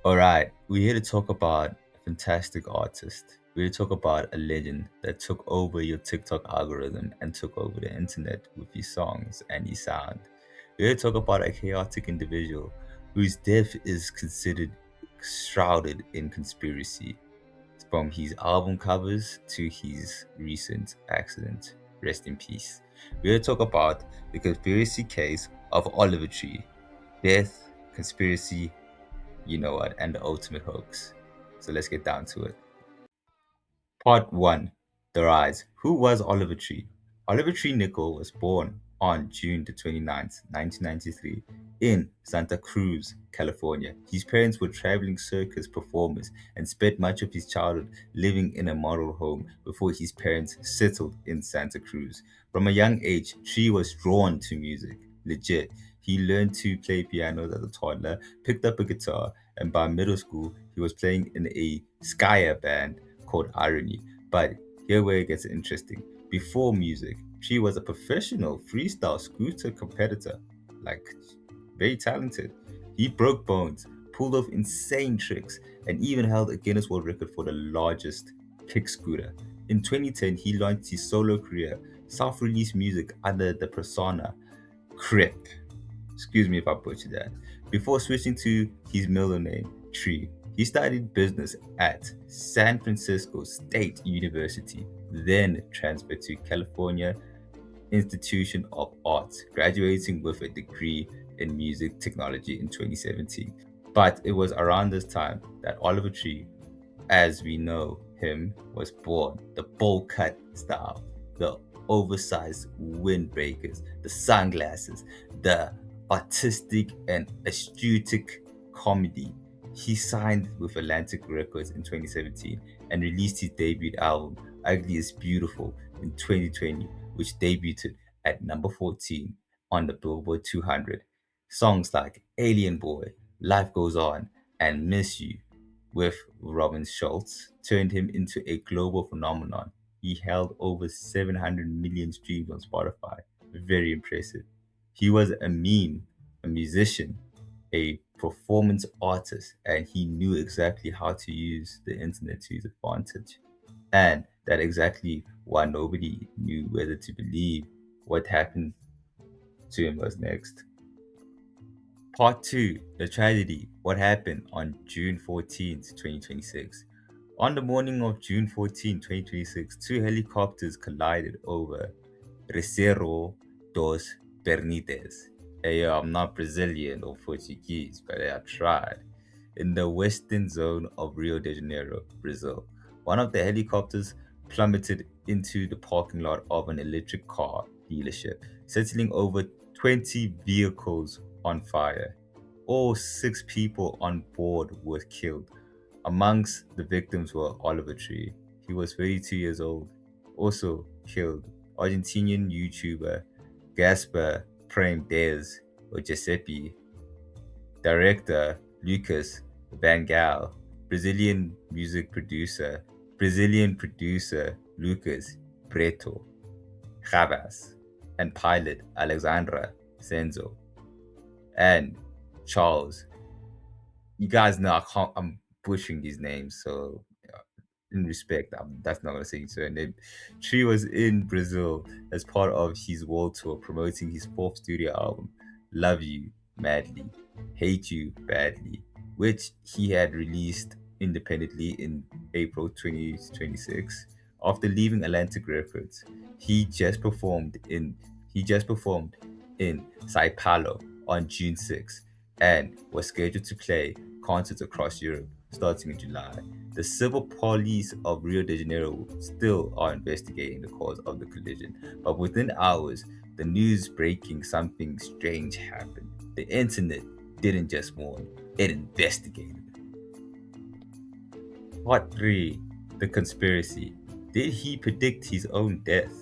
All right, we're here to talk about a fantastic artist. We're here to talk about a legend that took over your TikTok algorithm and took over the internet with his songs and his sound. We're here to talk about a chaotic individual whose death is considered shrouded in conspiracy, from his album covers to his recent accident. Rest in peace. We're here to talk about the conspiracy case of Oliver Tree. Death, conspiracy, you know what, and the ultimate hoax. So let's get down to it. Part 1. The Rise. Who was Oliver Tree? Oliver Tree Nickel was born on June the 29th, 1993, in Santa Cruz, California. His parents were traveling circus performers and spent much of his childhood living in a model home before his parents settled in Santa Cruz. From a young age, Tree was drawn to music. Legit. He learned to play piano as a toddler, picked up a guitar, and by middle school, he was playing in a Skya band called Irony. But here where it gets interesting. Before music, she was a professional freestyle scooter competitor. Like, very talented. He broke bones, pulled off insane tricks, and even held a Guinness World Record for the largest kick scooter. In 2010, he launched his solo career, self-released music under the persona Crip. Excuse me if I butchered that. Before switching to his middle name, Tree, he studied business at San Francisco State University, then transferred to California Institution of Arts, graduating with a degree in music technology in 2017. But it was around this time that Oliver Tree, as we know him, was born. The bowl cut style, the oversized windbreakers, the sunglasses, the artistic and aesthetic comedy. He signed with Atlantic Records in 2017 and released his debut album, Ugly is Beautiful, in 2020, which debuted at number 14 on the Billboard 200. Songs like Alien Boy, Life Goes On, and Miss You with Robin Schultz turned him into a global phenomenon. He held over 700 million streams on Spotify. Very impressive. He was a meme, a musician, a performance artist, and he knew exactly how to use the internet to his advantage. And that exactly why nobody knew whether to believe what happened to him was next. Part 2. The Tragedy. What happened on June 14th, 2026? On the morning of June 14, 2026, two helicopters collided over Reserro dos Bernites. Hey, I'm not Brazilian or Portuguese, but I tried. In the western zone of Rio de Janeiro, Brazil. One of the helicopters plummeted into the parking lot of an electric car dealership, settling over 20 vehicles on fire. All six people on board were killed. Amongst the victims were Oliver Tree. He was 32 years old. Also killed Argentinian YouTuber Gaspar Prime Dez or Giuseppe, director Lucas Van Gaal, Brazilian producer Lucas Preto Chavas, and pilot Alexandra Senzo, and Charles. You guys know I'm butchering these names, so in respect, that's not gonna say his surname. Tree was in Brazil as part of his world tour promoting his fourth studio album, Love You Madly, Hate You Badly, which he had released independently in April 2026. After leaving Atlantic Records, he just performed in Sao Paulo on June 6th and was scheduled to play concerts across Europe starting in July. The civil police of Rio de Janeiro still are investigating the cause of the collision, but within hours, the news breaking something strange happened. The internet didn't just mourn, it investigated. Part 3. The Conspiracy. Did he predict his own death?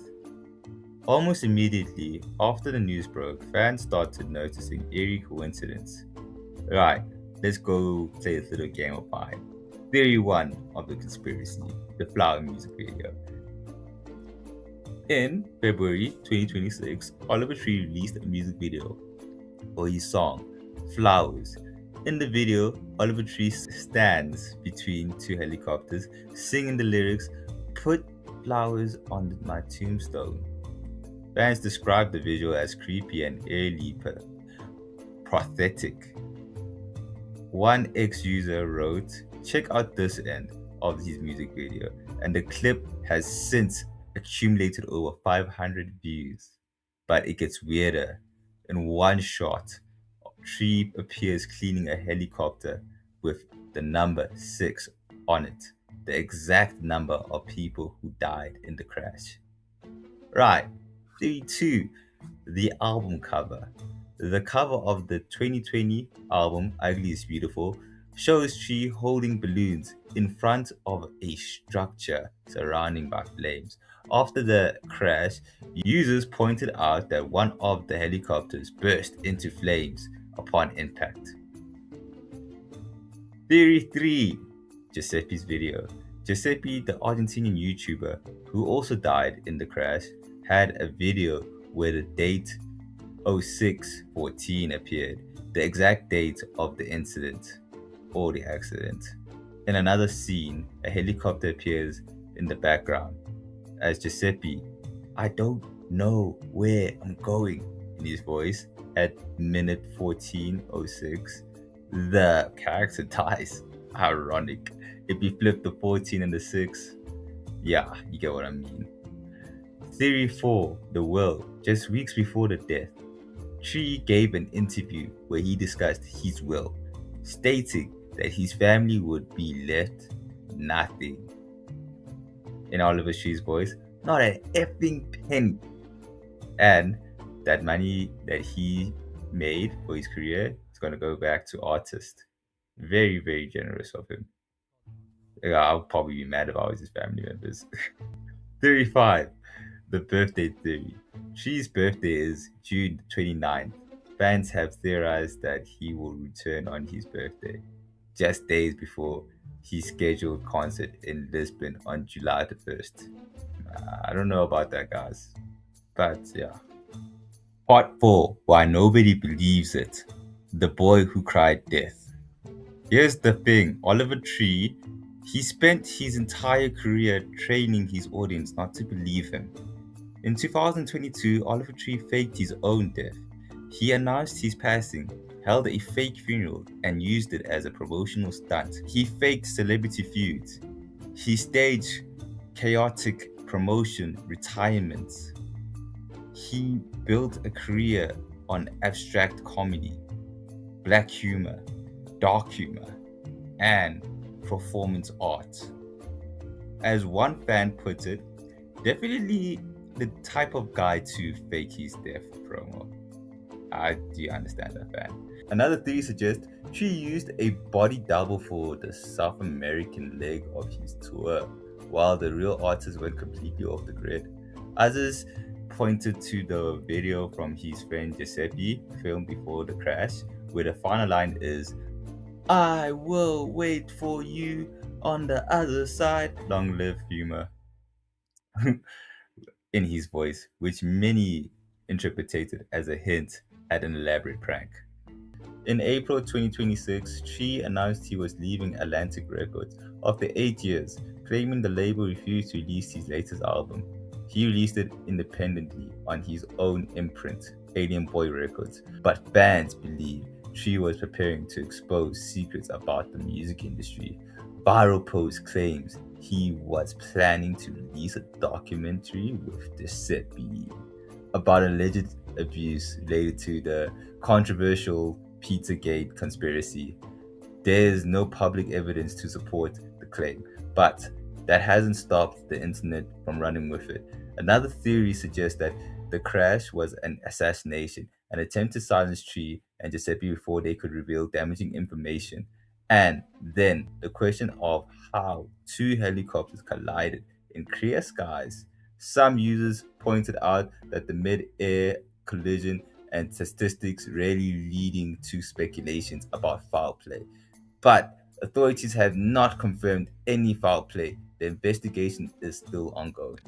Almost immediately after the news broke, fans started noticing eerie coincidence. Right, let's go play this little game of mine. Theory 1 of the conspiracy, the Flower music video. In February 2026, Oliver Tree released a music video for his song Flowers. In the video, Oliver Tree stands between two helicopters, singing the lyrics, "Put flowers on my tombstone." Fans describe the visual as creepy and eerily pathetic. One ex user wrote, "Check out this end" of his music video, and the clip has since accumulated over 500 views. But it gets weirder. In one shot, Tree appears cleaning a helicopter with the number 6 on it, the exact number of people who died in the crash. Right. 32. The album cover. The cover of the 2020 album Ugly is Beautiful shows Tree holding balloons in front of a structure surrounding by flames. After the crash, users pointed out that one of the helicopters burst into flames upon impact. Theory 3. Giuseppe's video. Giuseppe, the Argentinian YouTuber who also died in the crash, had a video where the date 0614 appeared, the exact date of the incident or the accident. In another scene, a helicopter appears in the background as Giuseppe, "I don't know where I'm going," in his voice. At minute 14:06, the character dies. Ironic. If you flip the 14 and the 6, yeah, you get what I mean. Theory 4. The will. Just weeks before the death, Tree gave an interview where he discussed his will, stating that his family would be left nothing. In Oliver Tree's voice, "Not an effing penny." And that money that he made for his career is going to go back to artists. Very, very generous of him. Yeah, I'll probably be mad if I was his family members. Theory 5. The birthday theory. Tree's birthday is June 29th. Fans have theorized that he will return on his birthday, just days before his scheduled concert in Lisbon on July the 1st. I don't know about that, guys. But yeah. Part 4. Why nobody believes it. The boy who cried death. Here's the thing, Oliver Tree, he spent his entire career training his audience not to believe him. In 2022, Oliver Tree faked his own death. He announced his passing, held a fake funeral, and used it as a promotional stunt. He faked celebrity feuds. He staged chaotic promotion retirements. He built a career on abstract comedy, black humor, dark humor, and performance art. As one fan put it, definitely the type of guy to fake his death promo. I do understand that, fan. Another theory suggests Tree used a body double for the South American leg of his tour, while the real artist went completely off the grid. Others pointed to the video from his friend Giuseppe, filmed before the crash, where the final line is, "I will wait for you on the other side." Long live humor. In his voice, which many interpreted as a hint at an elaborate prank. In April 2026, Tree announced he was leaving Atlantic Records after 8 years, claiming the label refused to release his latest album. He released it independently on his own imprint, Alien Boy Records, but fans believe Tree was preparing to expose secrets about the music industry. Viral post claims he was planning to release a documentary with Giuseppe about alleged abuse related to the controversial Pizzagate conspiracy. There's no public evidence to support the claim, but that hasn't stopped the internet from running with it. Another theory suggests that the crash was an assassination, an attempt to silence Tree and Giuseppe before they could reveal damaging information. And then the question of how two helicopters collided in clear skies. Some users pointed out that the mid-air collision and statistics rarely leading to speculations about foul play. But authorities have not confirmed any foul play. The investigation is still ongoing.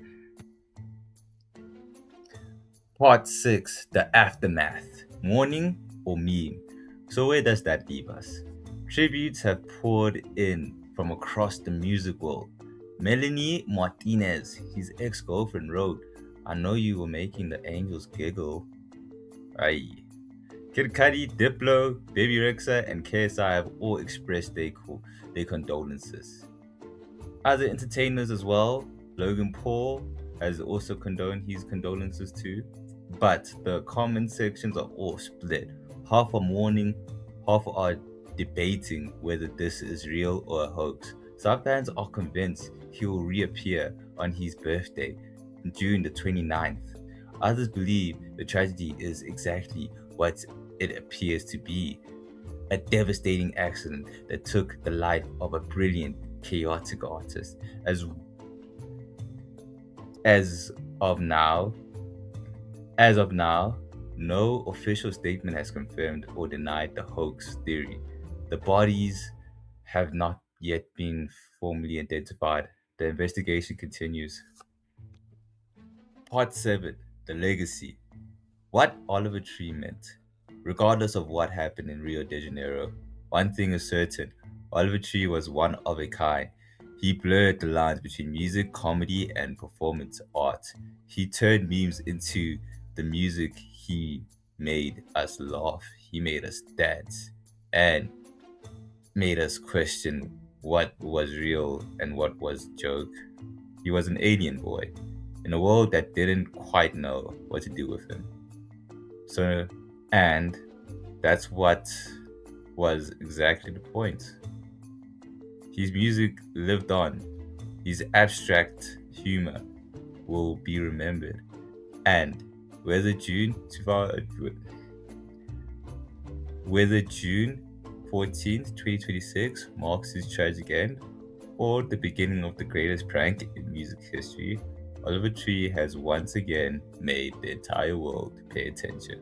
Part 6. The Aftermath. Mourning or meme? So, where does that leave us? Tributes have poured in from across the music world. Melanie Martinez, his ex girlfriend, wrote, "I know you were making the angels giggle." Aye. Kid Cudi, Diplo, Baby Rexha, and KSI have all expressed their condolences. Other entertainers as well, Logan Paul has also condoned his condolences too. But the comment sections are all split. Half are mourning, half are debating whether this is real or a hoax. Some fans are convinced he will reappear on his birthday, June the 29th. Others believe the tragedy is exactly what it appears to be, a devastating accident that took the life of a brilliant, chaotic artist. As of now, as of now, no official statement has confirmed or denied the hoax theory. The bodies have not yet been formally identified. The investigation continues. Part 7: The Legacy. What Oliver Tree meant. Regardless of what happened in Rio de Janeiro, one thing is certain: Oliver Tree was one of a kind. He blurred the lines between music, comedy, and performance art. He turned memes into the music. He made us laugh, he made us dance, and made us question what was real and what was joke. He was an alien boy in a world that didn't quite know what to do with him. So, and that's what was exactly the point. His music lived on. His abstract humor will be remembered. And whether whether June 14th, 2026 marks his tragic end or the beginning of the greatest prank in music history, Oliver Tree has once again made the entire world pay attention.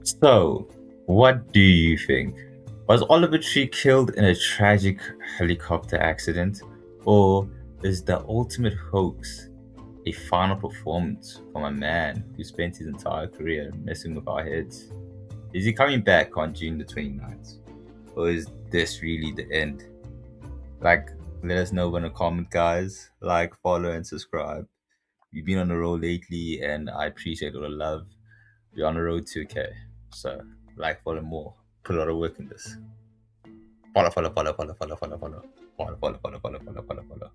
So, what do you think? Was Oliver Tree killed in a tragic helicopter accident? Or is the ultimate hoax a final performance from a man who spent his entire career messing with our heads? Is he coming back on June the 29th? Or is this really the end? Like, let us know in the comment, guys. Like, follow, and subscribe. We've been on the road lately, and I appreciate all the love. We're on the road to K. So, like, follow more. Put a lot of work in this. Follow, follow, follow, follow, follow, follow, follow. Follow, follow, follow, follow, follow, follow, follow.